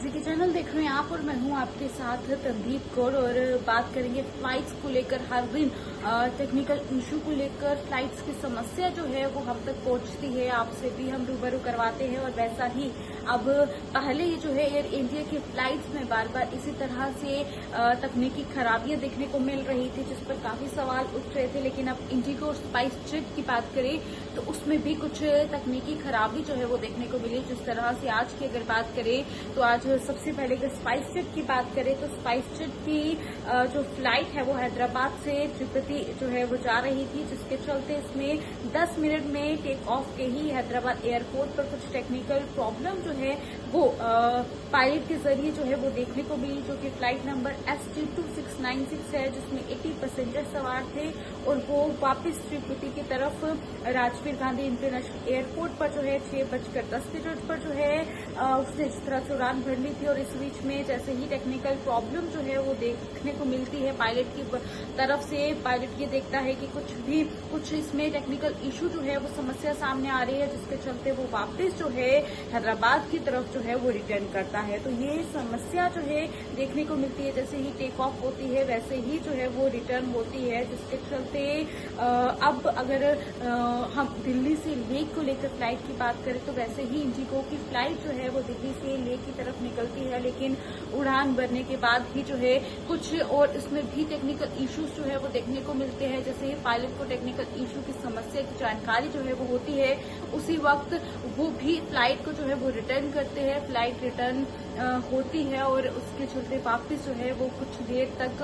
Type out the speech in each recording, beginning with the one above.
इसी के चैनल देख रहे हैं आप और मैं हूं आपके साथ तनदीप कौर। और बात करेंगे फ्लाइट्स को लेकर। हर दिन टेक्निकल इशू को लेकर फ्लाइट्स की समस्या जो है वो हम तक पहुंचती है, आपसे भी हम रूबरू करवाते हैं। और वैसा ही अब पहले ये जो है एयर इंडिया की फ्लाइट्स में बार बार इसी तरह से तकनीकी खराबियां देखने को मिल रही थी, जिस पर काफी सवाल उठ रहे थे। लेकिन अब इंडिगो और स्पाइस जेट की बात करें तो उसमें भी कुछ तकनीकी खराबी जो है वो देखने को मिली। जिस तरह से आज की अगर बात करें तो आज सबसे पहले अगर स्पाइस जेट की बात करें तो स्पाइस जेट की जो फ्लाइट है वो हैदराबाद से तिरुपति जो है वो जा रही थी, जिसके चलते इसमें 10 मिनट में टेक ऑफ के ही हैदराबाद एयरपोर्ट पर कुछ टेक्निकल प्रॉब्लम जो है वो पायलट के जरिए जो है वो देखने को मिली, जो कि फ्लाइट नंबर ST2696 है, जिसमें 80 पैसेंजर सवार थे और वो वापस तिरुपति की तरफ राजीव गांधी इंटरनेशनल एयरपोर्ट पर जो है 6:10 पर जो है उसने इस तरह से उड़ान भर ली थी। और इस बीच में जैसे ही टेक्निकल प्रॉब्लम जो है वो देखने को मिलती है पायलट की तरफ से, पायलट ये देखता है कि कुछ इसमें टेक्निकल इशू जो है वो समस्या सामने आ रही है, जिसके चलते वो वापस जो है हैदराबाद की तरफ जो है वो रिटर्न करता है। तो ये समस्या जो है देखने को मिलती है, जैसे ही टेक ऑफ होती है वैसे ही जो है वो रिटर्न होती है, जिसके चलते अब अगर हम दिल्ली से लेह को लेकर फ्लाइट की बात करें तो वैसे ही इंडिगो की फ्लाइट जो है वो दिल्ली से लेह की तरफ निकलती है, लेकिन उड़ान भरने के बाद भी जो है कुछ और इसमें भी टेक्निकल इश्यूज जो है वो देखने को मिलते हैं। जैसे ही पायलट को टेक्निकल इशू की समस्या की जानकारी जो है वो होती है, उसी वक्त वो भी फ्लाइट को जो है वो रिटर्न करते हैं। फ्लाइट रिटर्न होती है और उसके चलते वापस जो है वो कुछ देर तक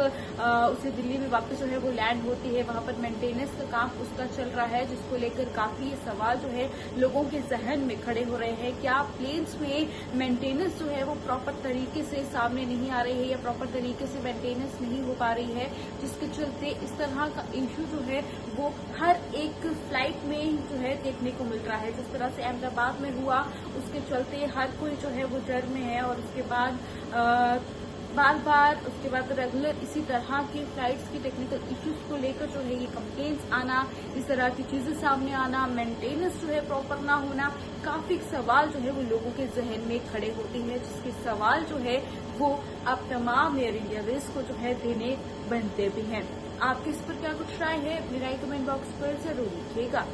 उसे दिल्ली में वापस जो है वो लैंड होती है। वहां पर मेंटेनेंस का काम उसका चल रहा है, जिसको लेकर काफी ये सवाल जो है लोगों के जहन में खड़े हो रहे हैं। क्या प्लेन्स में मेंटेनेंस जो है वो प्रॉपर तरीके से सामने नहीं आ रही है या प्रॉपर तरीके से मेंटेनेंस नहीं हो पा रही है, जिसके चलते इस तरह का इश्यू जो है वो हर एक फ्लाइट में जो है देखने को मिल रहा है। जिस तरह से अहमदाबाद में हुआ, उसके चलते हर कोई जो है वो डर में है। और उसके बाद उसके बाद रेगुलर इसी तरह की फ्लाइट्स की टेक्निकल इश्यूज को लेकर जो है ये कंप्लेंट्स आना, इस तरह की चीजें सामने आना, मेंटेनेंस जो है प्रॉपर ना होना, काफी सवाल जो है वो लोगों के जहन में खड़े होते हैं, जिसके सवाल जो है वो अब तमाम एयर इंडियावेज को जो है देने बनते भी हैं। आपकी इस पर क्या कुछ राय है? अपनी राय कमेंट बॉक्स पर जरूर लिखिएगा।